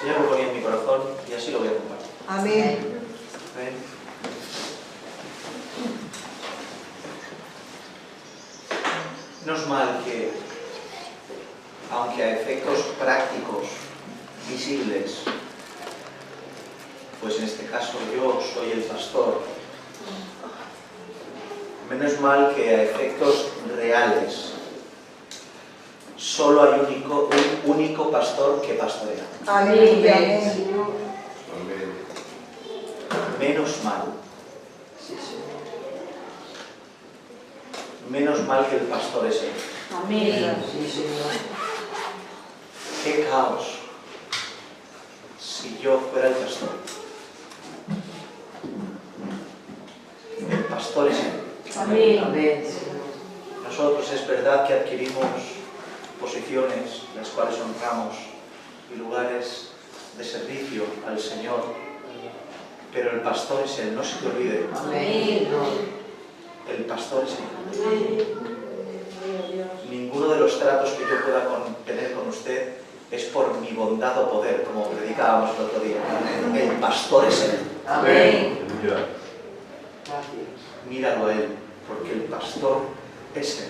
Señor lo ponía en mi corazón y así lo voy a compartir. Amén. Amén. No es mal que, aunque a efectos prácticos, visibles, pues en este caso yo soy el pastor, menos mal que a efectos reales solo hay un único pastor que pastorea. Amén. Menos mal. Menos mal que el pastor es él. Amén. Qué caos si yo fuera el pastor. El pastor es él. Amén. Nosotros es verdad que adquirimos posiciones, las cuales honramos, y lugares de servicio al Señor, pero el pastor es él, no se te olvide. Amén. El pastor es él. Ninguno de los tratos que yo pueda tener con usted es por mi bondad o poder, como predicábamos el otro día. El pastor es él. Amén. Míralo a él, porque el pastor es él.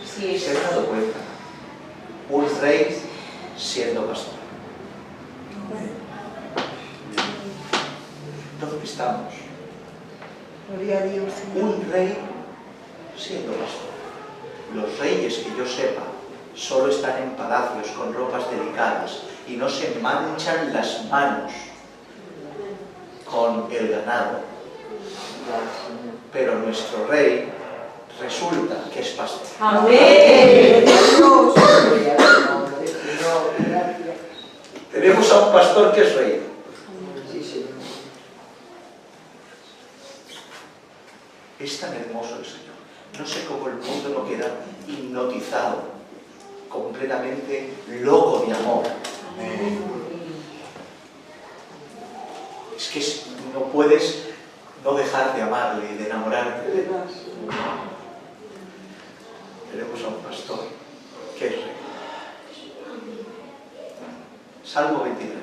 Sí, ¿Se han dado cuenta? Un rey siendo pastor. ¿Dónde estamos? Gloria a Dios. Un rey siendo pastor. Los reyes que yo sepa solo están en palacios con ropas delicadas y no se manchan las manos con el ganado. Pero nuestro rey resulta que es pastor. Amén. Tenemos a un pastor que es rey. Es tan hermoso el Señor. No sé cómo el mundo no queda hipnotizado, completamente loco de amor. Es que no puedes no dejar de amarle y de enamorarte de él. Tenemos a un pastor que es rey. Salmo 23.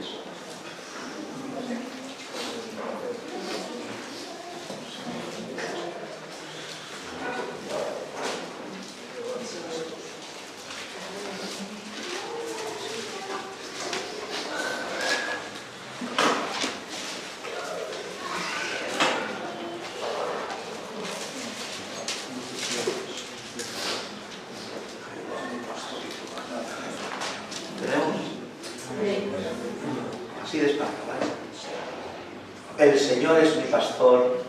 Así despacio, ¿vale? El Señor es mi pastor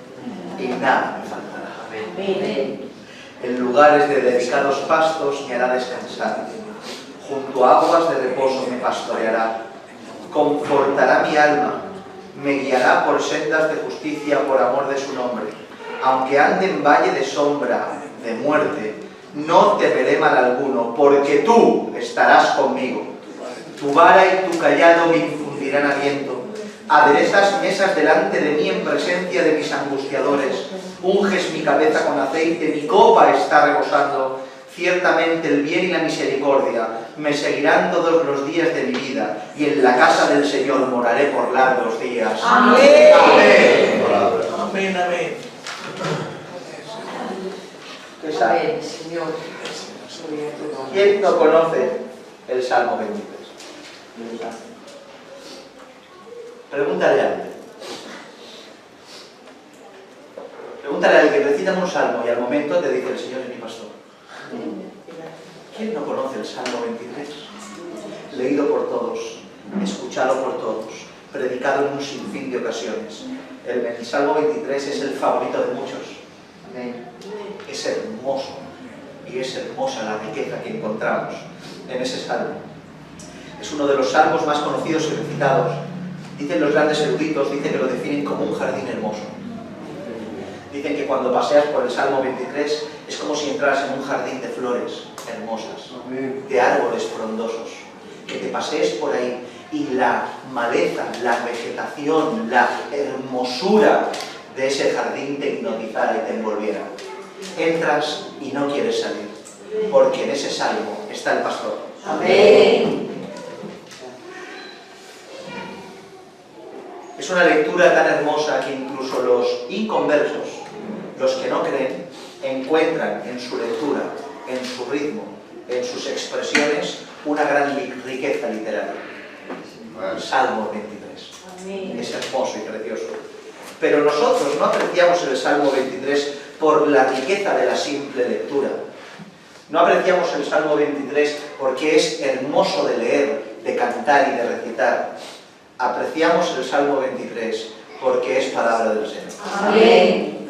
y nada me faltará. Amén. En lugares de delicados pastos me hará descansar. Junto a aguas de reposo me pastoreará. Confortará mi alma. Me guiará por sendas de justicia por amor de su nombre. Aunque ande en valle de sombra, de muerte, no temeré mal alguno, porque tú estarás conmigo. Tu vara y tu cayado me infundirán aliento. Aderezas mesas delante de mí en presencia de mis angustiadores. Unges mi cabeza con aceite, mi copa está rebosando. Ciertamente el bien y la misericordia me seguirán todos los días de mi vida, y en la casa del Señor moraré por largos días. Amén. Amén. Amén, amén. ¿Qué sabe? Señor. ¿Quién no conoce el Salmo 23? Pregúntale a alguien. Pregúntale a alguien, recítame un salmo y al momento te dice: el Señor es mi pastor. ¿Quién no conoce el Salmo 23? Leído por todos, escuchado por todos, predicado en un sinfín de ocasiones. El Salmo 23 es el favorito de muchos. Es hermoso y es hermosa la riqueza que encontramos en ese salmo. Es uno de los salmos más conocidos y recitados. Dicen los grandes eruditos, dicen que lo definen como un jardín hermoso. Dicen que cuando paseas por el Salmo 23 es como si entraras en un jardín de flores hermosas, de árboles frondosos, que te pasees por ahí y la maleza, la vegetación, la hermosura de ese jardín te hipnotizara y te envolviera. Entras y no quieres salir, porque en ese salmo está el pastor. Amén. Es una lectura tan hermosa que incluso los inconversos, los que no creen, encuentran en su lectura, en su ritmo, en sus expresiones, una gran riqueza literaria. El Salmo 23. Es hermoso y precioso. Pero nosotros no apreciamos el Salmo 23 por la riqueza de la simple lectura. No apreciamos el Salmo 23 porque es hermoso de leer, de cantar y de recitar. Apreciamos el Salmo 23 porque es palabra del Señor. Amén.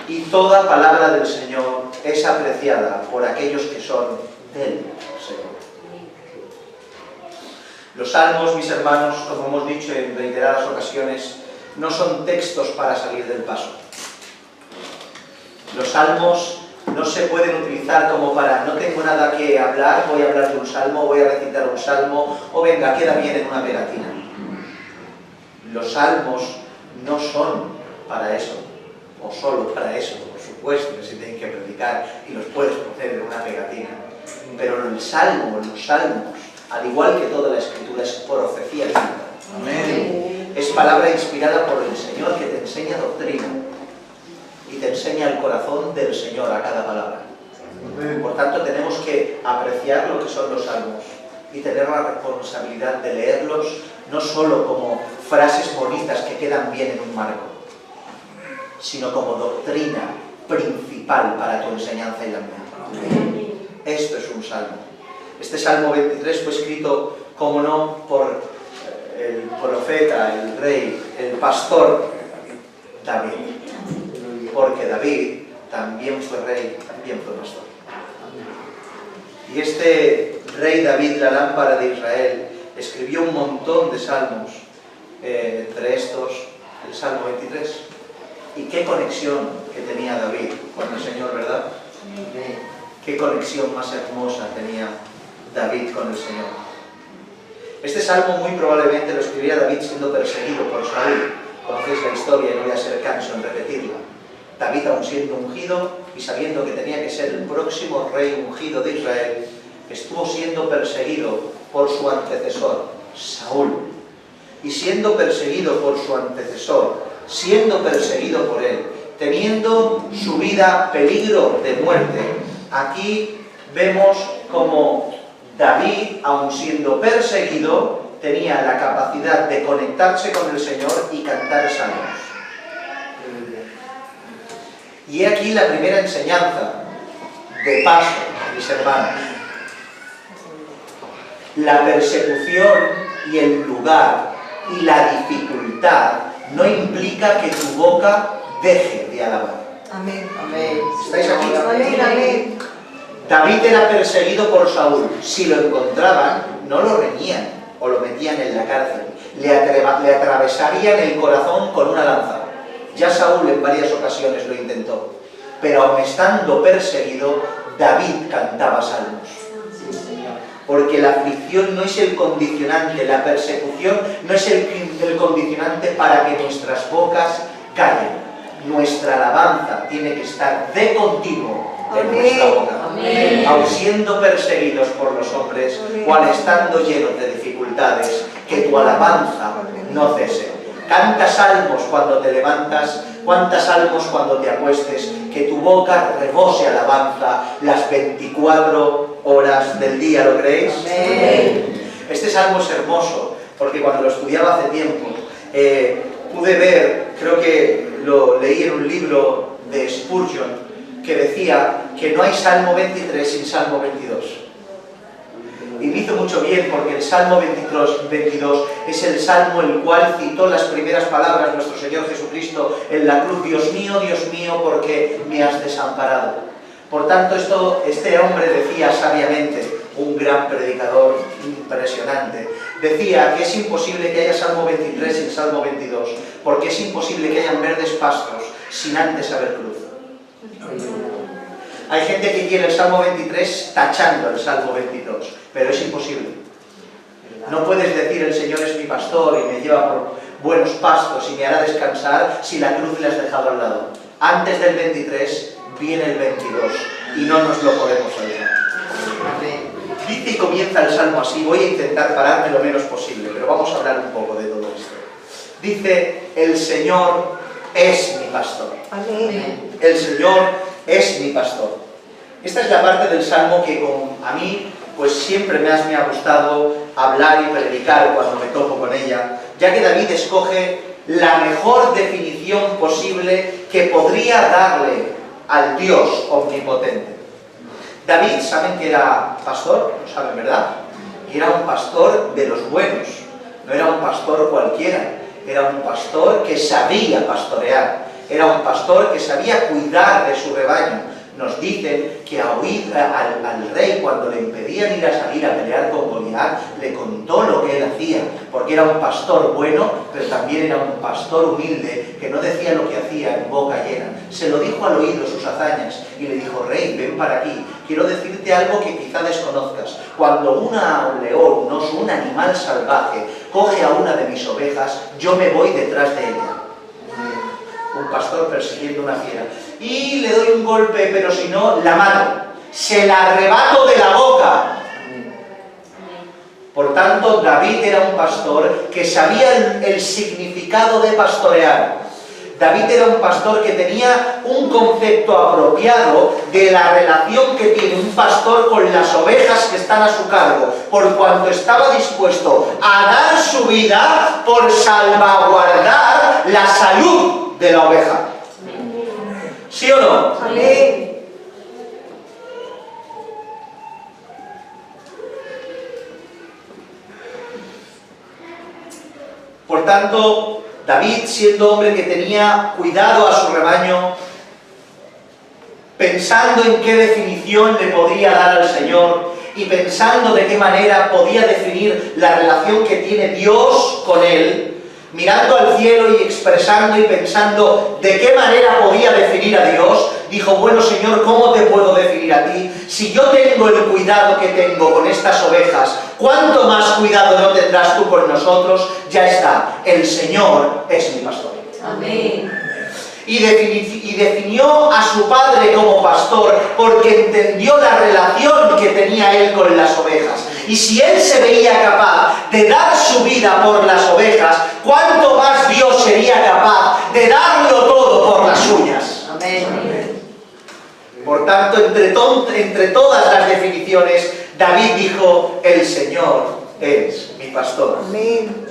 Y toda palabra del Señor es apreciada por aquellos que son del Señor. Los salmos, mis hermanos, como hemos dicho en reiteradas ocasiones, no son textos para salir del paso. Los salmos no se pueden utilizar como para no tengo nada que hablar, voy a hablar de un salmo, voy a recitar un salmo, o venga, queda bien en una pegatina. Los salmos no son para eso, o solo para eso, por supuesto que se tienen que predicar y los puedes poner en una pegatina. Pero el salmo, los salmos, al igual que toda la Escritura, es profecía divina. Amén. Es palabra inspirada por el Señor que te enseña doctrina y te enseña el corazón del Señor a cada palabra. Por tanto, tenemos que apreciar lo que son los salmos y tener la responsabilidad de leerlos no solo como frases bonitas que quedan bien en un marco, sino como doctrina principal para tu enseñanza y la mía. Esto es un salmo. Este Salmo 23 fue escrito, como no, por el profeta, el rey, el pastor David. Porque David también fue rey, también fue pastor. Y este rey David, la lámpara de Israel, escribió un montón de salmos, entre estos el Salmo 23. Y qué conexión que tenía David con el Señor, ¿verdad? Qué conexión más hermosa tenía David con el Señor. Este salmo muy probablemente lo escribía David siendo perseguido por Saúl. Conocéis la historia y no voy a ser canso en repetirla. David, aun siendo ungido y sabiendo que tenía que ser el próximo rey ungido de Israel, estuvo siendo perseguido por su antecesor, Saúl. Y siendo perseguido por su antecesor, siendo perseguido por él, teniendo su vida peligro de muerte, aquí vemos como David, aun siendo perseguido, tenía la capacidad de conectarse con el Señor y cantar salmos. Y he aquí la primera enseñanza de paso, mis hermanos. La persecución y el lugar y la dificultad no implica que tu boca deje de alabar. Amén. Amén. ¿Estáis aquí? Amén, amén. David era perseguido por Saúl. Si lo encontraban, no lo reñían o lo metían en la cárcel. Le atravesarían el corazón con una lanza. Ya Saúl en varias ocasiones lo intentó. Pero aun estando perseguido, David cantaba salmos. Porque la aflicción no es el condicionante, la persecución no es el condicionante para que nuestras bocas callen. Nuestra alabanza tiene que estar de continuo en nuestra boca. Amén. Aun siendo perseguidos por los hombres, o aun estando llenos de dificultades, que tu alabanza no cese. Canta salmos cuando te levantas, canta salmos cuando te acuestes, que tu boca rebose alabanza las 24 horas del día, ¿lo creéis? Amén. Este salmo es hermoso, porque cuando lo estudiaba hace tiempo, pude ver, creo que lo leí en un libro de Spurgeon, que decía que no hay Salmo 23 sin Salmo 22. Y me hizo mucho bien porque el Salmo 22 es el salmo el cual citó las primeras palabras nuestro Señor Jesucristo en la cruz: Dios mío, ¿por qué me has desamparado? Por tanto, este hombre decía sabiamente, un gran predicador impresionante, decía que es imposible que haya Salmo 23 sin Salmo 22, porque es imposible que hayan verdes pastos sin antes haber cruz. Hay gente que quiere el Salmo 23 tachando el Salmo 22, pero es imposible. No puedes decir el Señor es mi pastor y me lleva por buenos pastos y me hará descansar si la cruz le has dejado al lado. Antes del 23 viene el 22 y no nos lo podemos olvidar. Dice Dice y comienza el Salmo así, voy a intentar pararme lo menos posible, pero vamos a hablar un poco de todo esto. Dice, el Señor es mi pastor. Amén. El Señor es mi pastor. Esta es la parte del Salmo que a mí pues siempre me ha gustado hablar y predicar cuando me topo con ella, ya que David escoge la mejor definición posible que podría darle al Dios omnipotente. David, ¿saben que era pastor? Lo saben, ¿verdad? Y era un pastor de los buenos, no era un pastor cualquiera, era un pastor que sabía pastorear, era un pastor que sabía cuidar de su rebaño. Nos dicen que al rey, cuando le impedían ir a salir a pelear con Goliat, le contó lo que él hacía, porque era un pastor bueno, pero también era un pastor humilde, que no decía lo que hacía en boca llena. Se lo dijo al oído sus hazañas, y le dijo, rey, ven para aquí, quiero decirte algo que quizá desconozcas. Cuando un león, un animal salvaje, coge a una de mis ovejas, yo me voy detrás de ella. Un pastor persiguiendo una fiera. Y le doy un golpe, pero si no, la mato. Se la arrebato de la boca. Por tanto, David era un pastor que sabía el significado de pastorear. David era un pastor que tenía un concepto apropiado de la relación que tiene un pastor con las ovejas que están a su cargo, por cuanto estaba dispuesto a dar su vida por salvaguardar la salud de la oveja. ¿Sí o no? Amén. Por tanto, David, siendo hombre que tenía cuidado a su rebaño, pensando en qué definición le podría dar al Señor y pensando de qué manera podía definir la relación que tiene Dios con él, mirando al cielo y expresando y pensando de qué manera podía definir a Dios, dijo, bueno Señor, ¿cómo te puedo definir a ti? Si yo tengo el cuidado que tengo con estas ovejas, ¿cuánto más cuidado no tendrás tú con nosotros? Ya está, el Señor es mi pastor. Amén. Y definió a su padre como pastor porque entendió la relación que tenía él con las ovejas. Y si él se veía capaz de dar su vida por las ovejas, ¿cuánto más Dios sería capaz de darlo todo por las suyas? Amén. Por tanto, entre todas las definiciones, David dijo, el Señor es mi pastor. Amén.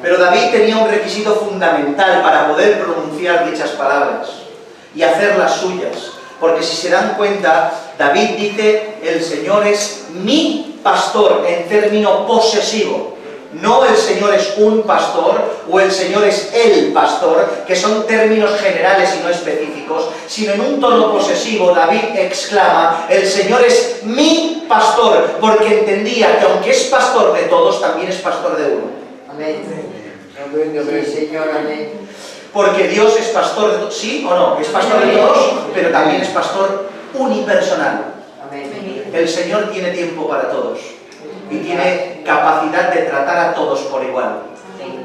Pero David tenía un requisito fundamental para poder pronunciar dichas palabras y hacerlas suyas. Porque si se dan cuenta, David dice, el Señor es mi pastor, en término posesivo. No el Señor es un pastor o el Señor es el pastor, que son términos generales y no específicos, sino en un tono posesivo David exclama, el Señor es mi pastor, porque entendía que aunque es pastor de todos, también es pastor de uno. Amén. Sí, Señor, amén. Porque Dios es pastor de todos, ¿sí o no? Es pastor de todos, pero también es pastor unipersonal. Amén. El Señor tiene tiempo para todos y tiene capacidad de tratar a todos por igual.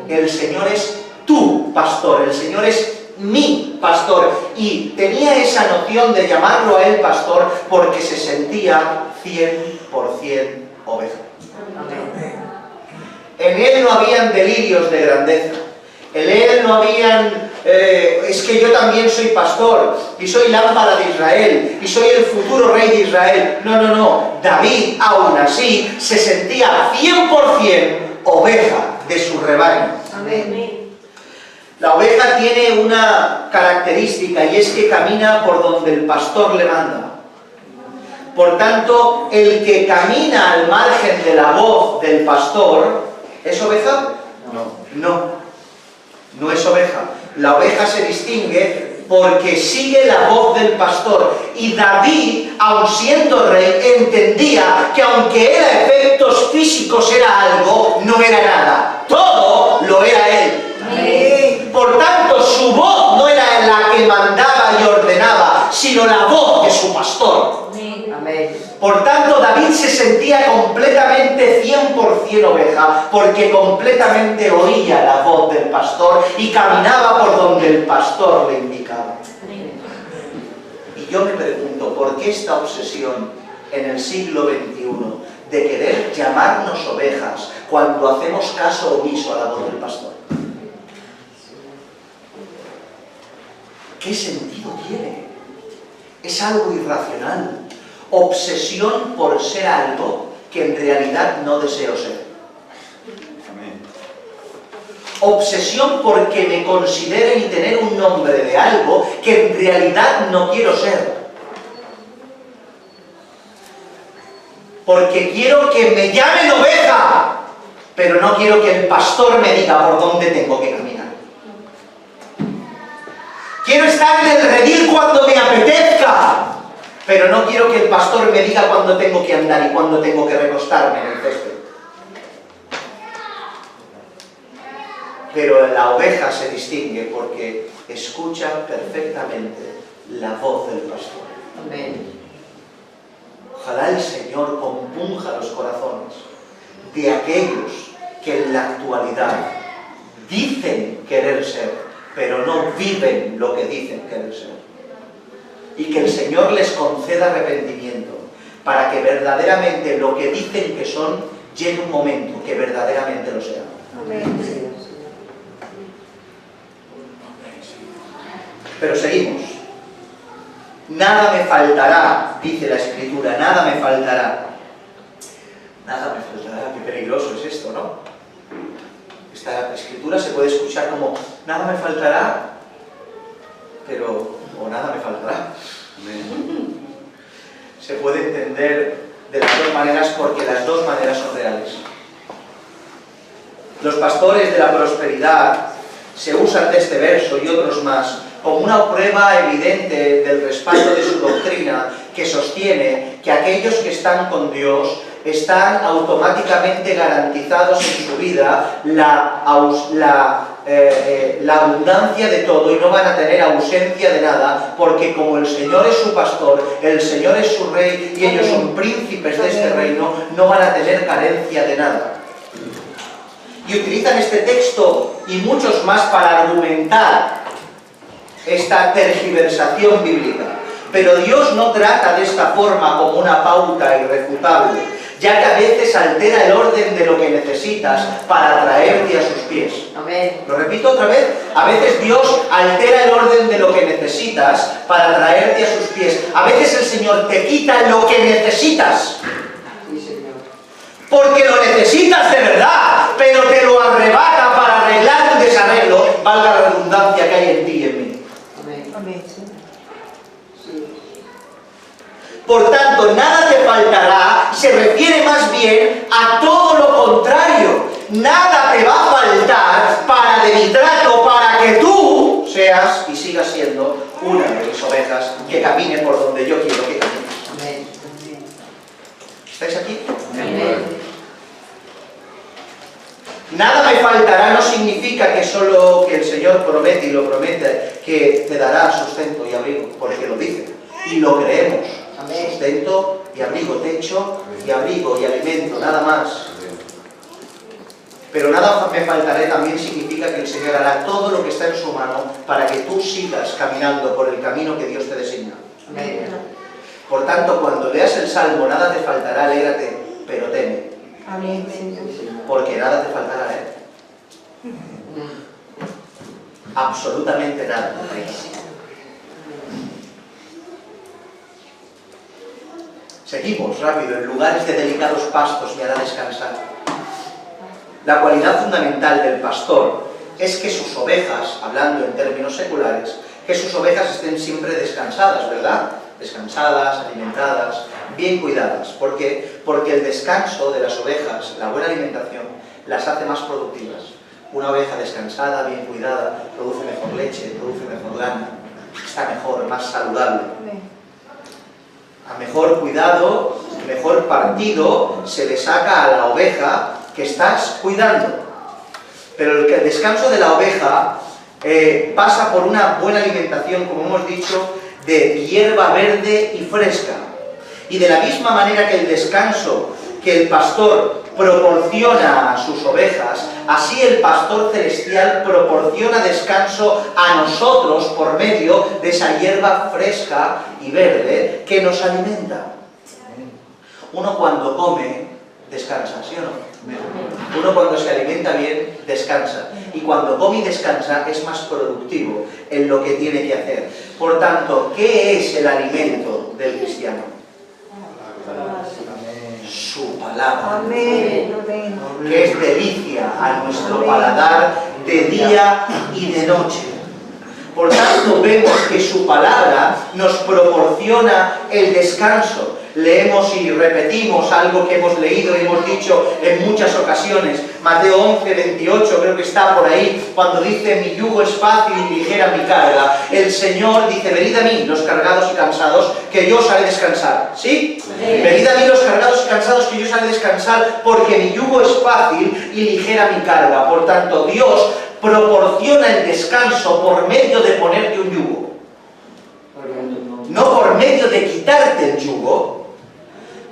El Señor es tu pastor, el Señor es mi pastor. Y tenía esa noción de llamarlo a él pastor porque se sentía 100% oveja. Amén. En él no habían delirios de grandeza. En él no habían, es que yo también soy pastor, y soy lámpara de Israel, y soy el futuro rey de Israel. No, no, no. David, aún así, se sentía 100% oveja de su rebaño. Amén. La oveja tiene una característica, y es que camina por donde el pastor le manda. Por tanto, el que camina al margen de la voz del pastor, ¿es oveja? No es oveja. La oveja se distingue porque sigue la voz del pastor. Y David, aun siendo rey, entendía que aunque él a efectos físicos era algo, no era nada. Todo lo era él. Amén. Por tanto, su voz no era la que mandaba y ordenaba, sino la voz de su pastor. Amén. Por tanto, David se sentía completamente 100% oveja, porque completamente oía la voz del pastor y caminaba por donde el pastor le indicaba. Y yo me pregunto, ¿por qué esta obsesión en el siglo XXI de querer llamarnos ovejas cuando hacemos caso omiso a la voz del pastor? ¿Qué sentido tiene? Es algo irracional. Obsesión por ser algo que en realidad no deseo ser. Obsesión porque me consideren y tener un nombre de algo que en realidad no quiero ser. Porque quiero que me llamen oveja, pero no quiero que el pastor me diga por dónde tengo que caminar. Quiero estar en el redil cuando me apetezca, pero no quiero que el pastor me diga cuándo tengo que andar y cuándo tengo que recostarme en el césped. Pero la oveja se distingue porque escucha perfectamente la voz del pastor. Amén. Ojalá el Señor compunja los corazones de aquellos que en la actualidad dicen querer ser, pero no viven lo que dicen querer ser. Y que el Señor les conceda arrepentimiento para que verdaderamente lo que dicen que son llegue un momento que verdaderamente lo sea. Amén. Pero seguimos. Nada me faltará, dice la Escritura, nada me faltará. Nada me faltará, qué peligroso es esto, ¿no? Esta Escritura se puede escuchar como nada me faltará, pero o nada me faltará. Se puede entender de las dos maneras porque las dos maneras son reales. Los pastores de la prosperidad se usan de este verso y otros más como una prueba evidente del respaldo de su doctrina que sostiene que aquellos que están con Dios están automáticamente garantizados en su vida la abundancia de todo y no van a tener ausencia de nada, porque como el Señor es su pastor, el Señor es su rey y ellos son príncipes de este reino, no van a tener carencia de nada. Y utilizan este texto y muchos más para argumentar esta tergiversación bíblica. Pero Dios no trata de esta forma como una pauta irrefutable, ya que a veces altera el orden de lo que necesitas para traerte a sus pies. Amén. Lo repito otra vez, a veces Dios altera el orden de lo que necesitas para traerte a sus pies. A veces el Señor te quita lo que necesitas. Sí, Señor. Porque lo necesitas de verdad, pero te lo arrebata para arreglar un desarreglo, valga la redundancia que hay en ti y en mí. Amén. Por tanto, nada te faltará, se refiere más bien a todo lo contrario. Nada te va a faltar para de mi trato, para que tú seas y sigas siendo una de mis ovejas que camine por donde yo quiero que camines. Amén. ¿Estáis aquí? Amén. Nada me faltará no significa que solo que el Señor promete y lo promete que te dará sustento y abrigo, porque lo dice y lo creemos. Amén. Sustento y abrigo, techo y abrigo y alimento, nada más. Pero nada me faltaré también significa que el Señor hará todo lo que está en su mano para que tú sigas caminando por el camino que Dios te designa. Amén. Por tanto, cuando leas el Salmo, nada te faltará, alégrate, pero teme. Amén. Porque nada te faltará, absolutamente nada. Seguimos rápido. En lugares de delicados pastos me hará descansar. La cualidad fundamental del pastor es que sus ovejas, hablando en términos seculares, que sus ovejas estén siempre descansadas, ¿verdad? Descansadas, alimentadas, bien cuidadas. ¿Por qué? Porque el descanso de las ovejas, la buena alimentación, las hace más productivas. Una oveja descansada, bien cuidada, produce mejor leche, produce mejor lana, está mejor, más saludable. A mejor cuidado, mejor partido se le saca a la oveja que estás cuidando. Pero el descanso de la oveja pasa por una buena alimentación, como hemos dicho, de hierba verde y fresca. Y de la misma manera que el descanso que el pastor proporciona a sus ovejas, así el pastor celestial proporciona descanso a nosotros por medio de esa hierba fresca y verde que nos alimenta. Uno cuando come, descansa, ¿sí o no? Uno cuando se alimenta bien, descansa. Y cuando come y descansa es más productivo en lo que tiene que hacer. Por tanto, ¿qué es el alimento del cristiano? Su palabra. Amén. Amén. Que es delicia a nuestro paladar de día y de noche. Por tanto, vemos que su palabra nos proporciona el descanso. Leemos y repetimos algo que hemos leído y hemos dicho en muchas ocasiones. Mateo 11, 28, creo que está por ahí, cuando dice: mi yugo es fácil y ligera mi carga. El Señor dice: venid a mí, los cargados y cansados, que yo os haré descansar. ¿Sí? Venid a mí, los cargados y cansados, que yo os haré descansar, porque mi yugo es fácil y ligera mi carga. Por tanto, Dios proporciona el descanso por medio de ponerte un yugo, no por medio de quitarte el yugo.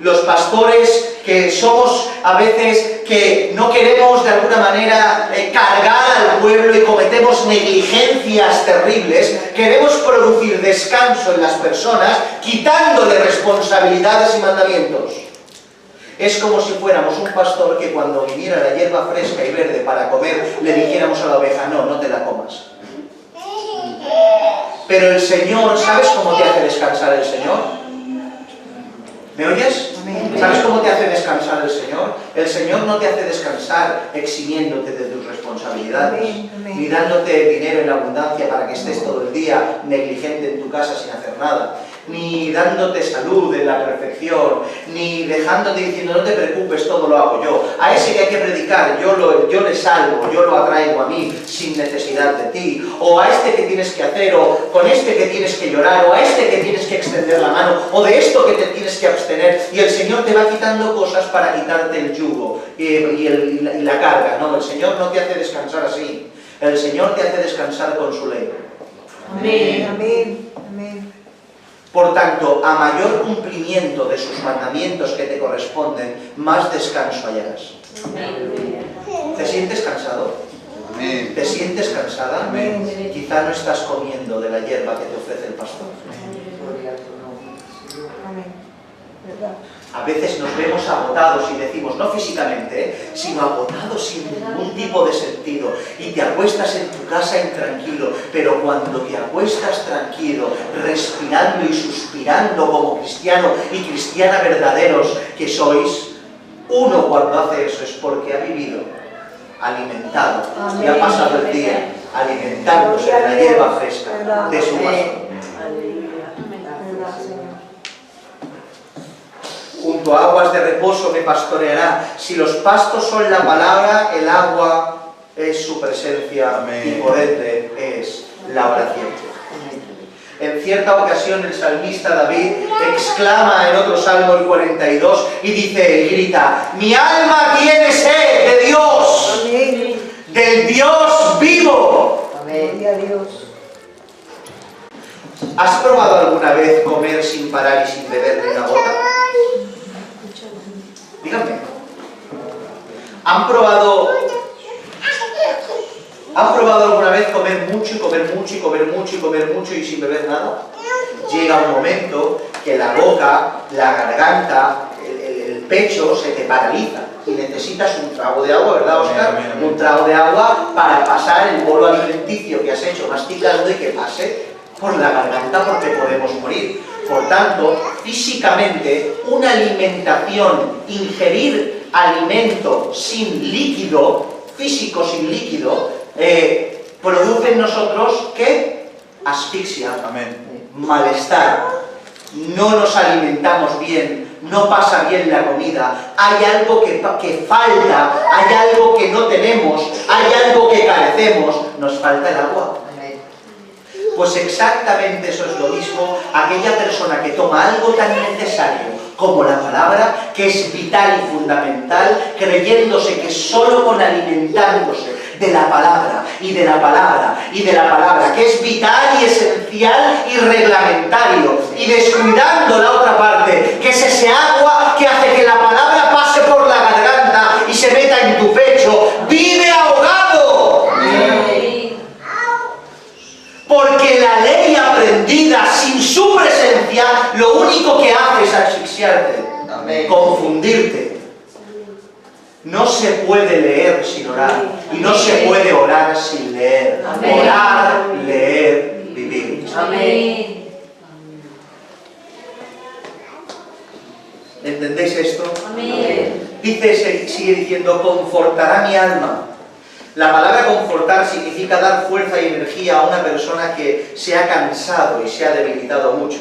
Los pastores que somos a veces que no queremos de alguna manera cargar al pueblo y cometemos negligencias terribles, queremos producir descanso en las personas quitándole responsabilidades y mandamientos. Es como si fuéramos un pastor que cuando viniera la hierba fresca y verde para comer, le dijéramos a la oveja: no, no te la comas. Pero el Señor, ¿sabes cómo te hace descansar el Señor? ¿Me oyes? ¿Sabes cómo te hace descansar el Señor? El Señor no te hace descansar eximiéndote de tus responsabilidades, ni dándote dinero en abundancia para que estés todo el día negligente en tu casa sin hacer nada, ni dándote salud en la perfección, ni dejándote diciendo: no te preocupes, todo lo hago yo. A ese que hay que predicar, yo le salvo, yo lo atraigo a mí sin necesidad de ti. O a este que tienes que hacer, o con este que tienes que llorar, o a este que tienes que extender la mano, o de esto que te tienes que abstener. Y el Señor te va quitando cosas para quitarte el yugo y la carga. No, el Señor no te hace descansar así. El Señor te hace descansar con su ley. Amén. Amén. Amén. Por tanto, a mayor cumplimiento de sus mandamientos que te corresponden, más descanso hallarás. ¿Te sientes cansado? ¿Te sientes cansada? Quizá no estás comiendo de la hierba que te ofrece el pastor. A veces nos vemos agotados y decimos, no físicamente, sino agotados sin ningún tipo de sentido. Y te acuestas en tu casa intranquilo, pero cuando te acuestas tranquilo, respirando y suspirando como cristiano y cristiana verdaderos que sois, uno cuando hace eso es porque ha vivido alimentado y ha pasado el día alimentándose de la hierba fresca de su pastor. Junto a aguas de reposo me pastoreará. Si los pastos son la palabra, el agua es su presencia. Amén. Y por ende es la oración. En cierta ocasión el salmista David exclama en otro salmo, el 42, y dice y grita: mi alma tiene sed de Dios. Amén. Del Dios vivo. Amén. ¿Has probado alguna vez comer sin parar y sin beber ni una gota? Díganme. ¿Han probado alguna vez comer mucho y comer mucho y comer mucho y comer mucho y sin beber nada? Llega un momento que la boca, la garganta, el pecho se te paraliza y necesitas un trago de agua, ¿verdad, Óscar? Un trago de agua para pasar el bolo alimenticio que has hecho masticando y que pase por la garganta, porque podemos morir. Por tanto, físicamente, una alimentación, ingerir alimento sin líquido, físico sin líquido, produce en nosotros, ¿qué? Asfixia, amén, malestar, no nos alimentamos bien, no pasa bien la comida, hay algo que falta, hay algo que no tenemos, hay algo que carecemos, nos falta el agua. Pues exactamente eso es lo mismo, aquella persona que toma algo tan necesario como la palabra, que es vital y fundamental, creyéndose que solo con alimentándose de la palabra, y de la palabra, y de la palabra, que es vital y esencial y reglamentario, y descuidando la otra parte, que es ese agua que hace que la palabra pase por la garganta y se meta en tu pecho, vive ahogado. Porque la ley aprendida sin su presencia, lo único que hace es asfixiarte. Amén. confundirte. No se puede leer sin orar y no se puede orar sin leer. Amén. Orar, leer, vivir. Amén. ¿Entendéis esto? Amén. Dice, sigue diciendo, confortará mi alma. La palabra confortar significa dar fuerza y energía a una persona que se ha cansado y se ha debilitado mucho.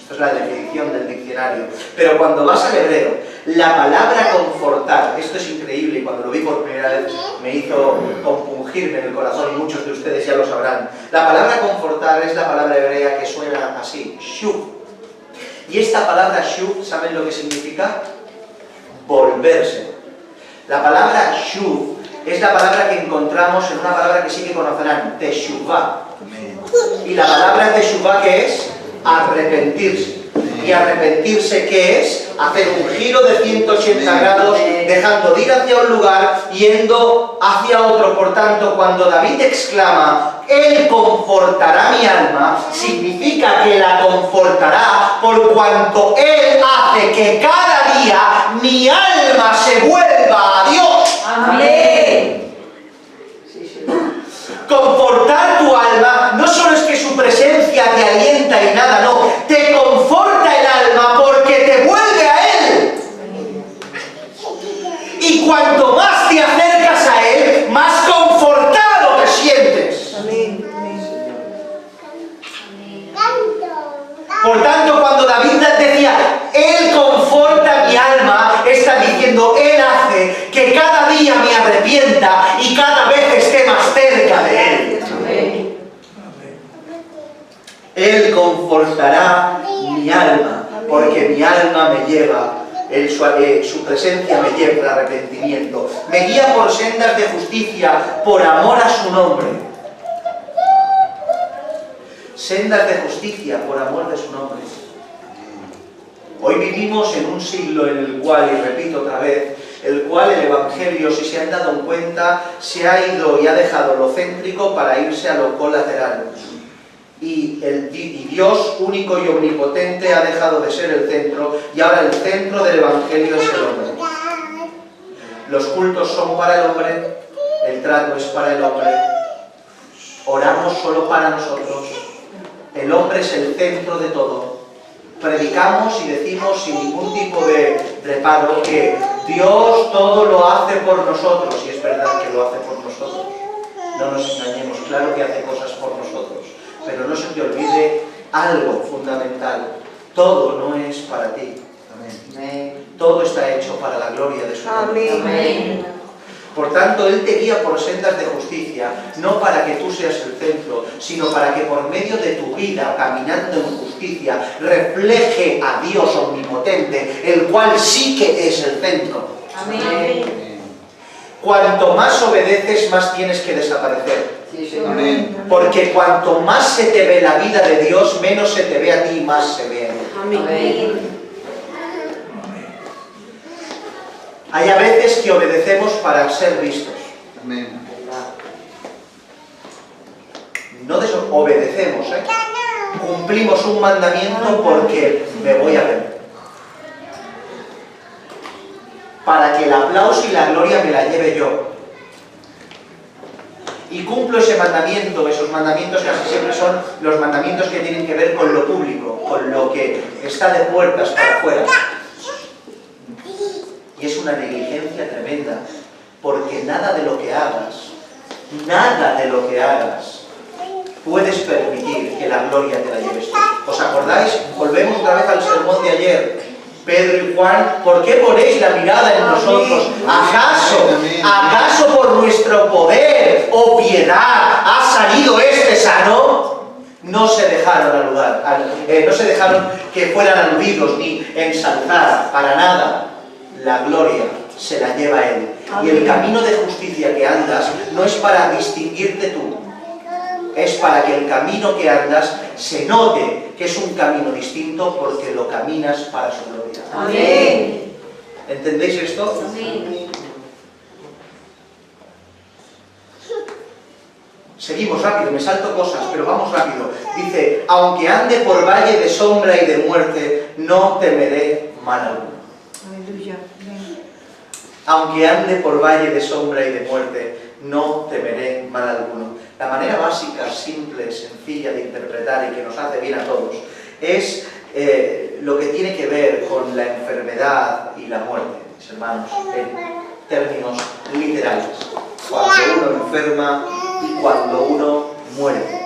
Esta es la definición del diccionario. Pero cuando vas al hebreo, la palabra confortar, esto es increíble y cuando lo vi por primera vez me hizo compungirme en el corazón y muchos de ustedes ya lo sabrán. La palabra confortar es la palabra hebrea que suena así, shuv. Y esta palabra shuv, ¿saben lo que significa? Volverse. La palabra shuv es la palabra que encontramos en una palabra que sí que conocerán, teshuvah. Y la palabra teshuvah, ¿qué es? Arrepentirse. Y arrepentirse, ¿qué es? Hacer un giro de 180 grados, dejando de ir hacia un lugar, yendo hacia otro. Por tanto, cuando David exclama, Él confortará mi alma, significa que la confortará por cuanto Él hace que cada día mi alma se vuelva a Dios. Amén. Sí, Señor. Confortar tu alma no solo es que su presencia te alienta y nada, no, te conforta el alma porque te vuelve a Él. Y cuanto más te acercas a Él, más confortado te sientes. Amén. Por tanto, cuando David decía, Él conforta mi alma, está diciendo, Él hace que cada día me arrepienta y cada vez esté más cerca de Él. Amén. Él confortará mi alma, porque mi alma me lleva, su presencia me lleva al arrepentimiento. Me guía por sendas de justicia, por amor a su nombre. Sendas de justicia, por amor de su nombre. Hoy vivimos en un siglo en el cual, y repito otra vez, el cual el Evangelio, si se han dado cuenta, se ha ido y ha dejado lo céntrico para irse a lo colateral. Y Dios único y omnipotente ha dejado de ser el centro, y ahora el centro del Evangelio es el hombre. Los cultos son para el hombre, el trato es para el hombre, oramos solo para nosotros, el hombre es el centro de todo. Predicamos y decimos sin ningún tipo de reparo que Dios todo lo hace por nosotros, y es verdad que lo hace por nosotros. No nos engañemos, claro que hace cosas por nosotros, pero no se te olvide algo fundamental: todo no es para ti. Amén. Todo está hecho para la gloria de su nombre. Amén. Amén. Por tanto, Él te guía por sendas de justicia, no para que tú seas el centro, sino para que por medio de tu vida, caminando en justicia, refleje a Dios omnipotente, el cual sí que es el centro. Amén. Cuanto más obedeces, más tienes que desaparecer. Sí, Señor. Amén. Porque cuanto más se te ve la vida de Dios, menos se te ve a ti y más se ve a Él. Amén. Hay a veces que obedecemos para ser vistos. No desobedecemos, cumplimos un mandamiento porque me voy a ver. Para que el aplauso y la gloria me la lleve yo. Y cumplo ese mandamiento, esos mandamientos casi siempre son los mandamientos que tienen que ver con lo público, con lo que está de puertas para afuera. Y es una negligencia tremenda, porque nada de lo que hagas, puedes permitir que la gloria te la lleves tú. ¿Os acordáis? Volvemos otra vez al sermón de ayer. Pedro y Juan, ¿por qué ponéis la mirada en nosotros? ¿Acaso por nuestro poder o piedad ha salido este sano? No se dejaron no se dejaron que fueran aludidos ni ensalzar para nada. La gloria se la lleva Él. Y el camino de justicia que andas no es para distinguirte tú, es para que el camino que andas se note que es un camino distinto porque lo caminas para su gloria. Amén. ¿Entendéis esto? Amén. Seguimos rápido, me salto cosas, pero vamos rápido. Dice, aunque ande por valle de sombra y de muerte, no temeré mal alguno. Aleluya. Amén. Aunque ande por valle de sombra y de muerte, no temeré mal alguno. La manera básica, simple, sencilla de interpretar y que nos hace bien a todos es lo que tiene que ver con la enfermedad y la muerte, mis hermanos, en términos literales. Cuando uno enferma y cuando uno muere.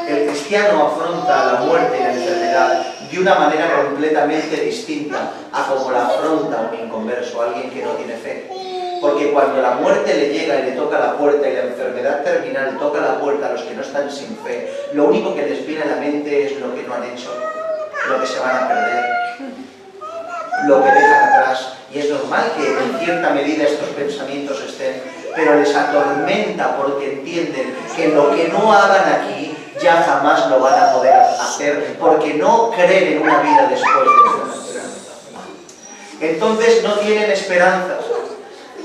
El cristiano afronta la muerte y la enfermedad de una manera completamente distinta a como la afronta un inconverso, alguien que no tiene fe. Porque cuando la muerte le llega y le toca la puerta y la enfermedad terminal toca la puerta a los que no están sin fe, lo único que les viene a la mente es lo que no han hecho, lo que se van a perder, lo que dejan atrás. Y es normal que en cierta medida estos pensamientos estén, pero les atormenta porque entienden que lo que no hagan aquí ya jamás lo van a poder hacer, porque no creen en una vida después de esta. Entonces no tienen esperanza.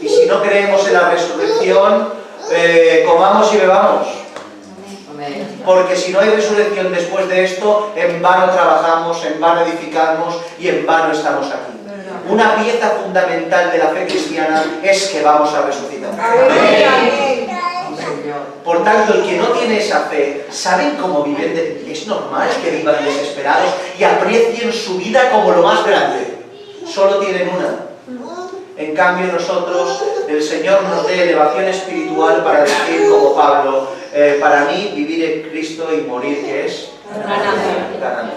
Y si no creemos en la resurrección, comamos y bebamos. Porque si no hay resurrección después de esto, en vano trabajamos, en vano edificamos y en vano estamos aquí. Una pieza fundamental de la fe cristiana es que vamos a resucitar. Por tanto, el que no tiene esa fe, ¿saben cómo viven? Es normal que vivan desesperados y aprecien su vida como lo más grande. Solo tienen una. En cambio nosotros, el Señor nos dé elevación espiritual para decir como Pablo, para mí vivir en Cristo y morir, ¿qué es? Ganancia.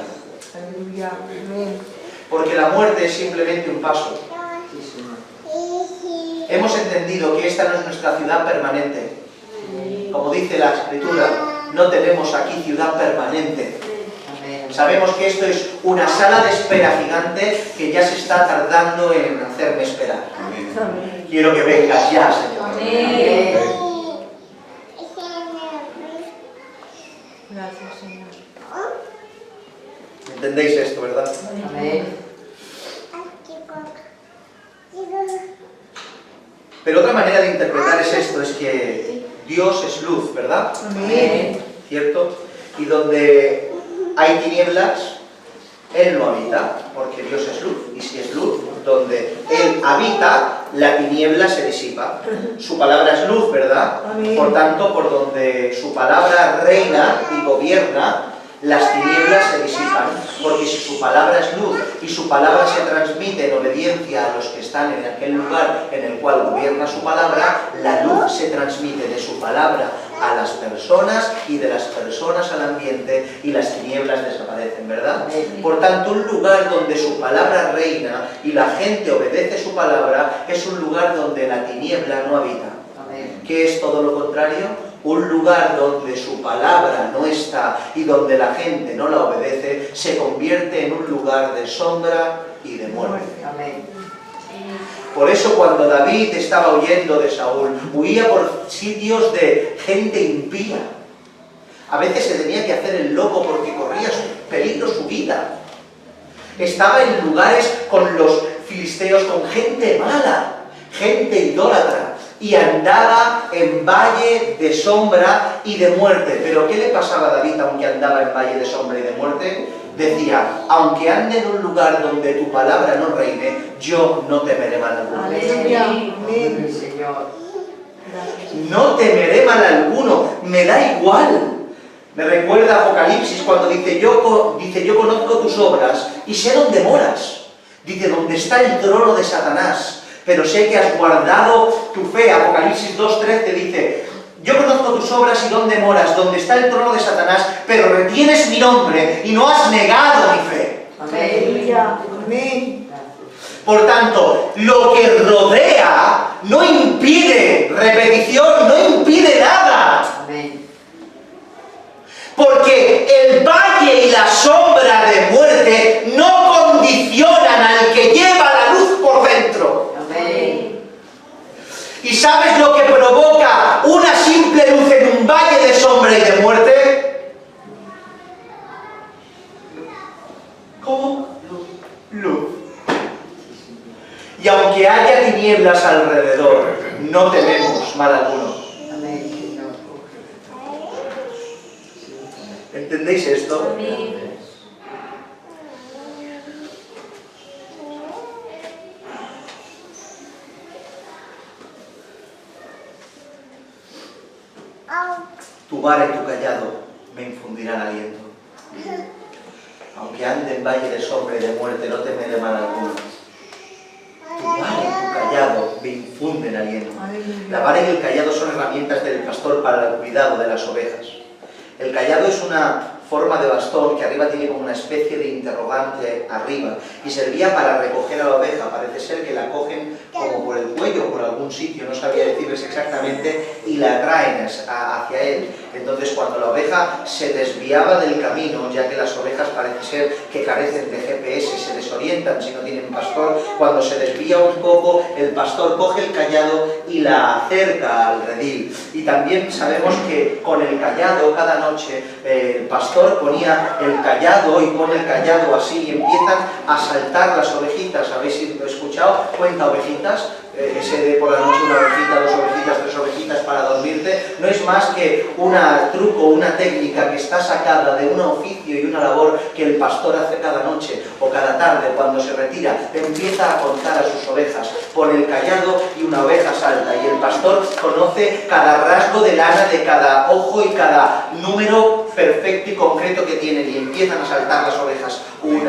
Aleluya. Amén. Porque la muerte es simplemente un paso. Hemos entendido que esta no es nuestra ciudad permanente. Como dice la Escritura, no tenemos aquí ciudad permanente. Sabemos que esto es una sala de espera gigante que ya se está tardando en hacerme esperar. Quiero que vengas ya, Señor. Gracias, Señor. ¿Entendéis esto, verdad? Pero otra manera de interpretar es esto, es que Dios es luz, ¿verdad? Amén. ¿Cierto? Y donde hay tinieblas, Él no habita, porque Dios es luz. Y si es luz, donde Él habita, la tiniebla se disipa. Su palabra es luz, ¿verdad? Amén. Por tanto, por donde su palabra reina y gobierna, las tinieblas se disipan, porque si su palabra es luz y su palabra se transmite en obediencia a los que están en aquel lugar en el cual gobierna su palabra, la luz se transmite de su palabra a las personas y de las personas al ambiente y las tinieblas desaparecen, ¿verdad? Por tanto, un lugar donde su palabra reina y la gente obedece su palabra es un lugar donde la tiniebla no habita. ¿Qué es todo lo contrario? Un lugar donde su palabra no está y donde la gente no la obedece, se convierte en un lugar de sombra y de muerte. Por eso cuando David estaba huyendo de Saúl, huía por sitios de gente impía. A veces se tenía que hacer el loco porque corría peligro su vida. Estaba en lugares con los filisteos, con gente mala, gente idólatra. Y andaba en valle de sombra y de muerte. ¿Pero qué le pasaba a David aunque andaba en valle de sombra y de muerte? Decía, aunque ande en un lugar donde tu palabra no reine, yo no temeré mal alguno. Aleluya. Amén. No temeré mal alguno, me da igual. Me recuerda Apocalipsis cuando dice, yo conozco tus obras y sé dónde moras. Dice, donde está el trono de Satanás. Pero sé que has guardado tu fe. Apocalipsis 2:13 dice, yo conozco tus obras y dónde moras, donde está el trono de Satanás, pero retienes mi nombre y no has negado mi fe. Aleluya. Amén. Por tanto, lo que rodea no impide repetición, no impide nada. Porque el valle y la sombra de muerte no condicionan al que lleva la luz por dentro. ¿Y sabes lo que provoca una simple luz en un valle de sombra y de muerte? ¿Cómo? Luz. Y aunque haya tinieblas alrededor, no tememos mal alguno. ¿Entendéis esto? Tu vara y tu callado me infundirán aliento. Aunque ande en valle de sombra y de muerte, no temeré mal alguno. Tu vara y tu callado me infunden aliento. La vara y el callado son herramientas del pastor para el cuidado de las ovejas. El callado es una forma de bastón que arriba tiene como una especie de interrogante arriba y servía para recoger a la oveja. Parece ser que la cogen como por el cuello o por algún sitio, no sabía decirles exactamente, y la traen hacia él. Entonces cuando la oveja se desviaba del camino, ya que las ovejas parece ser que carecen de GPS, se desorientan si no tienen pastor, cuando se desvía un poco el pastor coge el callado y la acerca al redil. Y también sabemos que con el callado cada noche el pastor ponía el callado y pone el callado así y empiezan a saltar las ovejitas. ¿Habéis escuchado? Cuenta ovejitas. Ese de por la noche una ovejita, dos ovejitas, tres ovejitas para dormirte, no es más que un truco, una técnica que está sacada de un oficio y una labor que el pastor hace cada noche o cada tarde cuando se retira. Empieza a contar a sus ovejas, pone el callado y una oveja salta, y el pastor conoce cada rasgo de lana de cada ojo y cada número perfecto y concreto que tienen, y empiezan a saltar las ovejas. 1,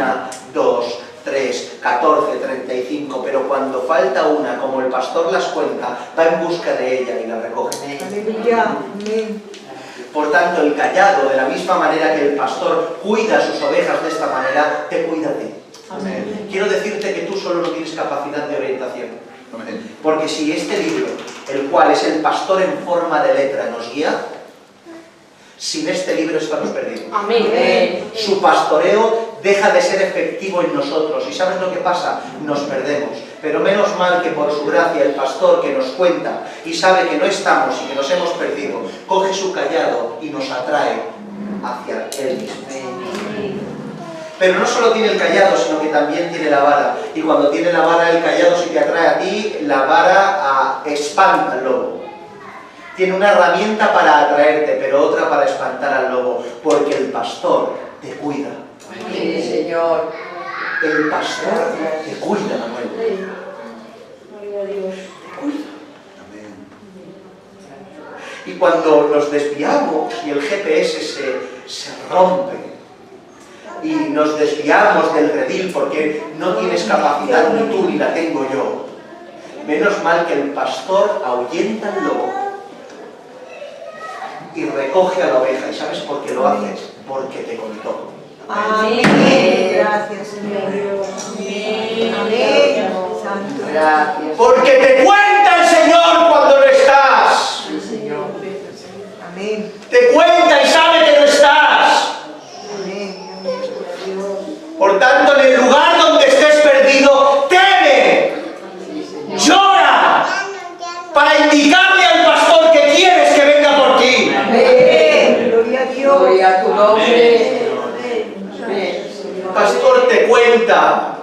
2, 3, 14, 35, pero cuando falta una, como el pastor las cuenta, va en busca de ella y la recoge. Aleluya. Amén. Por tanto, el callado, de la misma manera que el pastor cuida a sus ovejas de esta manera, te cuida a ti. Amén. Quiero decirte que tú solo no tienes capacidad de orientación. Porque si este libro, el cual es el pastor en forma de letra, nos guía, sin este libro estamos perdidos. Amén. Su pastoreo deja de ser efectivo en nosotros. ¿Y sabes lo que pasa? Nos perdemos. Pero menos mal que por su gracia el pastor que nos cuenta y sabe que no estamos y que nos hemos perdido, coge su callado y nos atrae hacia él mismo. Pero no solo tiene el callado, sino que también tiene la vara. Y cuando tiene la vara, el callado, si te atrae a ti, la vara espanta al lobo. Tiene una herramienta para atraerte, pero otra para espantar al lobo, porque el pastor te cuida. Sí, Señor. El pastor te cuida, Manuel. Gloria a Dios. Y cuando nos desviamos y el GPS se rompe y nos desviamos del redil porque no tienes capacidad ni tú ni la tengo yo, menos mal que el pastor ahuyenta al lobo y recoge a la oveja. ¿Y sabes por qué lo haces? Porque te contó. Amén. Gracias, Señor Dios. Amén. Amén. Santo. Gracias. Porque te cuenta el Señor cuando no estás. Sí, Señor. Amén. Te cuenta y sabe que no estás. Amén. Amén. Por tanto, en el lugar donde estés perdido, teme, llora, para indicarle al pastor que quieres que venga por ti. Amén. Gloria a Dios. Gloria a tu nombre. Amén. Pastor te cuenta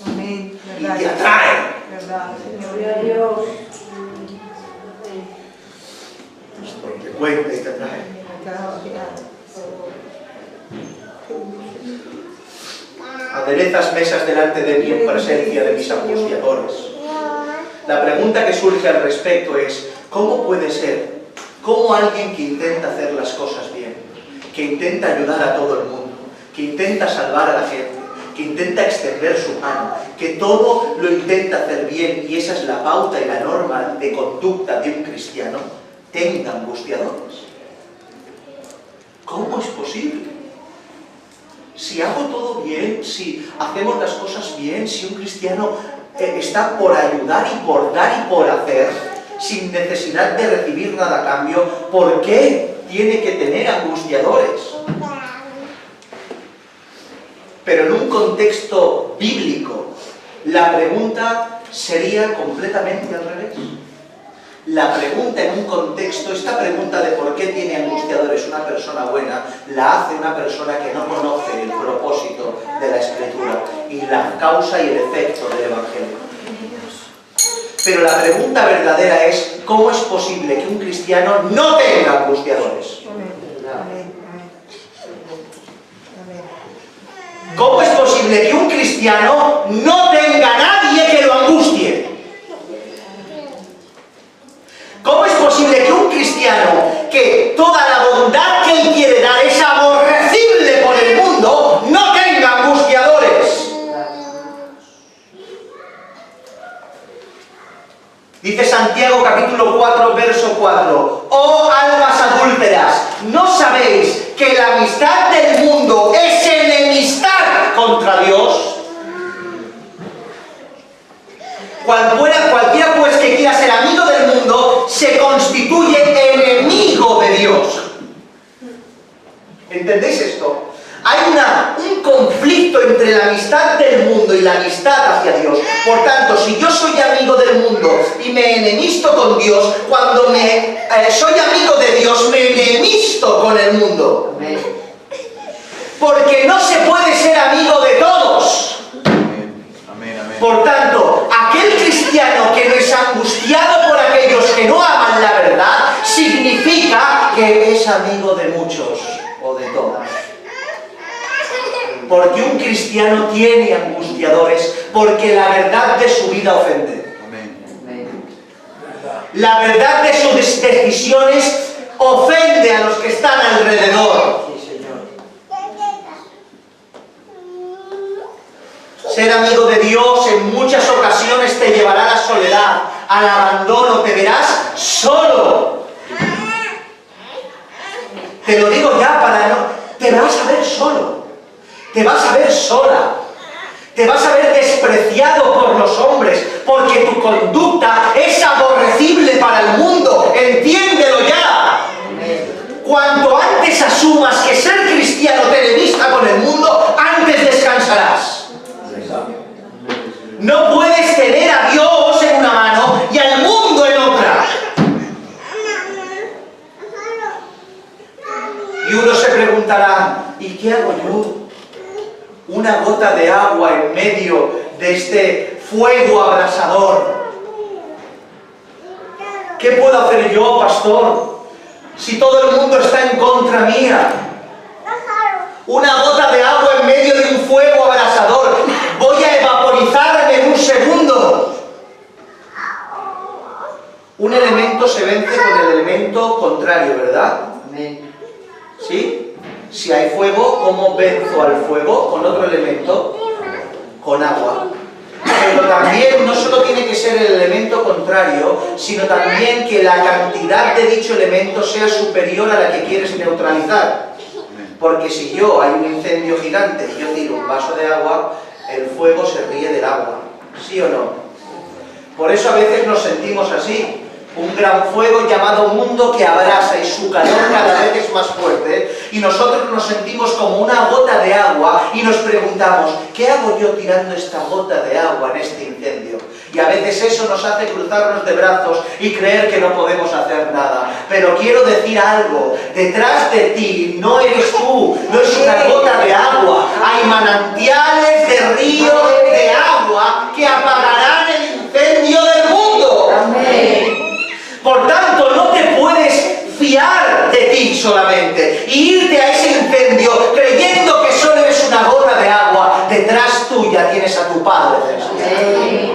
Amén. y te Verdad. atrae. Verdad, Señor. Gloria a Dios. Pastor te cuenta y te atrae. Aderezas mesas delante de mí en presencia de mis angustiadores. La pregunta que surge al respecto es, ¿cómo puede ser? ¿Cómo alguien que intenta hacer las cosas bien, que intenta ayudar a todo el mundo, que intenta salvar a la gente, que intenta extender su mano, que todo lo intenta hacer bien, y esa es la pauta y la norma de conducta de un cristiano, tenga angustiadores? ¿Cómo es posible? Si hago todo bien, si hacemos las cosas bien, si un cristiano está por ayudar y por dar y por hacer, sin necesidad de recibir nada a cambio, ¿por qué tiene que tener angustiadores? Pero en un contexto bíblico, la pregunta sería completamente al revés. La pregunta en un contexto, esta pregunta de por qué tiene angustiadores una persona buena, la hace una persona que no conoce el propósito de la Escritura y la causa y el efecto del Evangelio. Pero la pregunta verdadera es, ¿cómo es posible que un cristiano no tenga angustiadores? ¿Cómo es posible que un cristiano no tenga nadie que lo angustie? ¿Cómo es posible que un cristiano que toda la bondad Dice Santiago capítulo 4, verso 4. Oh almas adúlteras, ¿no sabéis que la amistad del mundo es enemistad contra Dios? Cualquiera pues que quiera ser amigo del mundo se constituye enemigo de Dios. ¿Entendéis esto? Hay un conflicto entre la amistad del mundo y la amistad hacia Dios. Por tanto, si yo soy amigo del mundo y me enemisto con Dios, cuando soy amigo de Dios, me enemisto con el mundo. Amén. Porque no se puede ser amigo de todos. Amén, amén. Por tanto, aquel cristiano que no es angustiado por aquellos que no aman la verdad, significa que es amigo de muchos o de todos. Porque un cristiano tiene angustiadores, porque la verdad de su vida ofende. Amén. La verdad de sus decisiones ofende a los que están alrededor. Sí, Señor. Ser amigo de Dios en muchas ocasiones te llevará a la soledad, al abandono, te verás solo. Te lo digo ya para no... Te vas a ver solo. Te vas a ver sola, te vas a ver despreciado por los hombres, porque tu conducta es aborrecible para el mundo, entiéndelo ya. Cuanto antes asumas que ser cristiano te enemista con el mundo, antes descansarás. No puedes tener a Dios en una mano y al mundo en otra. Y uno se preguntará, ¿y qué hago yo? Una gota de agua en medio de este fuego abrasador. ¿Qué puedo hacer yo, pastor, si todo el mundo está en contra mía? Una gota de agua en medio de un fuego abrasador. Voy a evaporizarme en un segundo. Un elemento se vence con el elemento contrario, ¿verdad? Amén. ¿Sí? Si hay fuego, ¿cómo venzo al fuego? Con otro elemento, con agua. Pero también no solo tiene que ser el elemento contrario, sino también que la cantidad de dicho elemento sea superior a la que quieres neutralizar. Porque si yo hay un incendio gigante y yo tiro un vaso de agua, el fuego se ríe del agua. ¿Sí o no? Por eso a veces nos sentimos así. Un gran fuego llamado mundo que abrasa y su calor cada vez es más fuerte, y nosotros nos sentimos como una gota de agua y nos preguntamos, ¿qué hago yo tirando esta gota de agua en este incendio? Y a veces eso nos hace cruzarnos de brazos y creer que no podemos hacer nada. Pero quiero decir algo, detrás de ti no eres tú, no es una gota de agua, hay manantiales de ríos de agua que apagarán el incendio del mundo. Amén. Por tanto, no te puedes fiar de ti solamente y irte a ese incendio creyendo que solo eres una gota de agua. Detrás tuya tienes a tu Padre Celestial. Amén.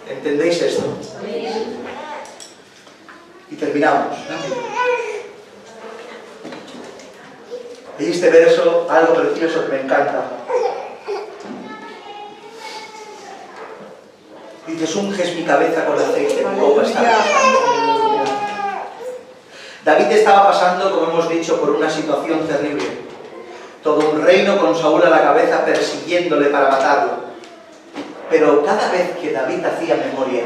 ¿Entendéis esto? Y terminamos. Y este verso, algo precioso que me encanta. Dices, unges mi cabeza con aceite, mi copa está rebosando. David estaba pasando, como hemos dicho, por una situación terrible. Todo un reino con Saúl a la cabeza persiguiéndole para matarlo. Pero cada vez que David hacía memoria,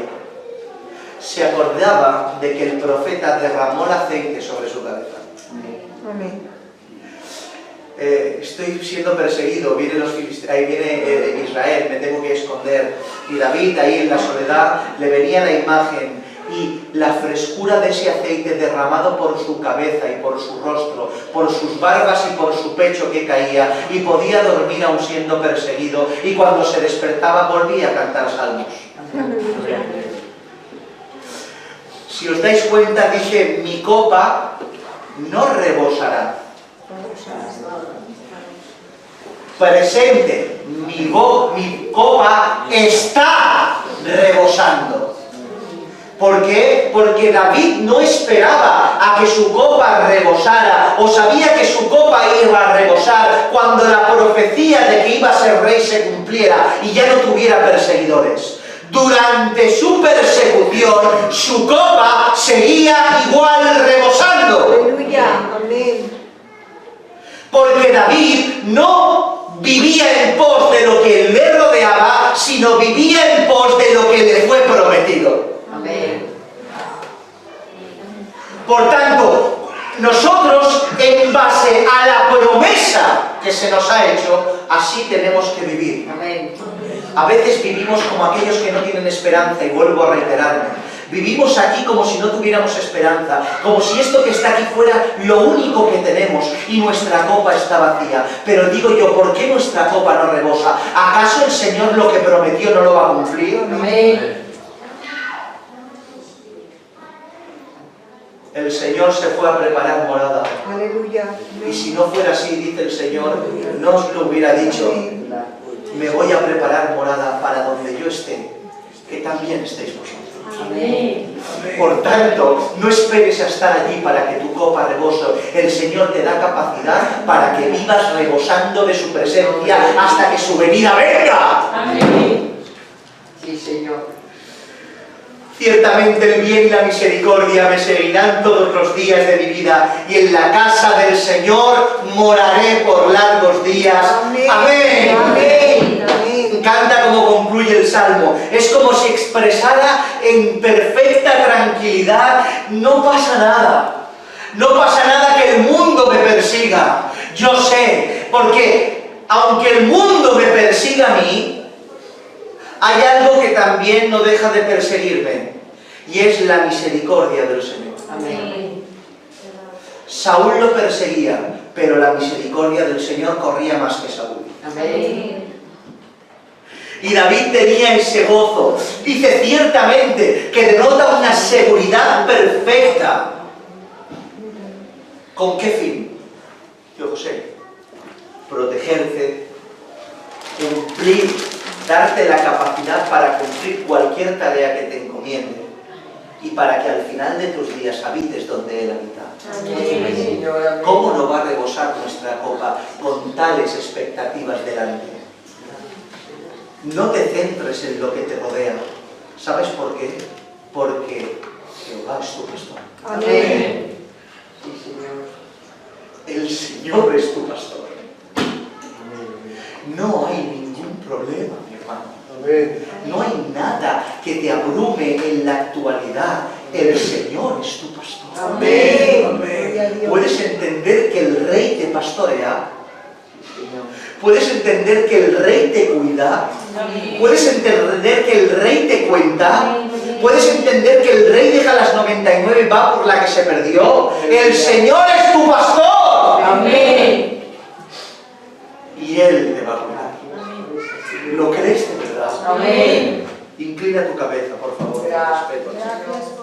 se acordaba de que el profeta derramó el aceite sobre su cabeza. Amén. Estoy siendo perseguido, ahí viene Israel, me tengo que esconder. Y David ahí en la soledad le venía la imagen y la frescura de ese aceite derramado por su cabeza y por su rostro, por sus barbas y por su pecho que caía, y podía dormir aún siendo perseguido, y cuando se despertaba volvía a cantar salmos. Si os dais cuenta, dije, mi copa no rebosará. Presente, mi copa está rebosando. ¿Por qué? Porque David no esperaba a que su copa rebosara, o sabía que su copa copa iba a rebosar cuando la profecía de que iba a ser rey se cumpliera y ya no tuviera perseguidores. Durante su persecución, su copa seguía igual rebosando. Aleluya. Amén. Porque David no vivía en pos de lo que le rodeaba, sino vivía en pos de lo que le fue prometido. Amén. Por tanto, nosotros, en base a la promesa que se nos ha hecho, así tenemos que vivir. Amén. A veces vivimos como aquellos que no tienen esperanza, y vuelvo a reiterarme. Vivimos aquí como si no tuviéramos esperanza, como si esto que está aquí fuera lo único que tenemos y nuestra copa está vacía. Pero digo yo, ¿por qué nuestra copa no rebosa? ¿Acaso el Señor lo que prometió no lo va a cumplir? Amén. El Señor se fue a preparar morada. Aleluya. Y si no fuera así, dice el Señor, no os lo hubiera dicho. Me voy a preparar morada para donde yo esté, que también estéis vosotros. Amén. Por tanto, no esperes a estar allí para que tu copa rebose. El Señor te da capacidad para que vivas rebosando de su presencia hasta que su venida venga. Amén. Sí, Señor. Ciertamente el bien y la misericordia me seguirán todos los días de mi vida, y en la casa del Señor moraré por largos días. Amén. Amén. Amén. Me encanta cómo concluye el Salmo. Es como si expresara en perfecta tranquilidad: no pasa nada. No pasa nada que el mundo me persiga. Yo sé, porque aunque el mundo me persiga a mí, hay algo que también no deja de perseguirme, y es la misericordia del Señor. Amén. Saúl lo perseguía, pero la misericordia del Señor corría más que Saúl. Amén. Y David tenía ese gozo. Dice ciertamente que denota una seguridad perfecta. ¿Con qué fin? Yo sé. Protegerte, cumplir, darte la capacidad para cumplir cualquier tarea que te encomiende, y para que al final de tus días habites donde Él habita. Amén, Señor. Amén. ¿Cómo no va a rebosar nuestra copa con tales expectativas delante? No te centres en lo que te rodea. ¿Sabes por qué? Porque Jehová es tu pastor. Amén. Sí, Señor. El Señor es tu pastor. No hay ningún problema, mi hermano. No hay nada que te abrume en la actualidad. El Señor es tu pastor. Amén. Gloria a Dios. ¿Puedes entender que el Rey te pastorea? Señor. ¿Puedes entender que el Rey te cuida? ¿Puedes entender que el Rey te cuenta? ¿Puedes entender que el Rey deja las 99 y va por la que se perdió? ¡El Señor es tu pastor! Amén. Y Él te va a cuidar. ¿Lo crees de verdad? Amén. Inclina tu cabeza, por favor, con respeto al Señor.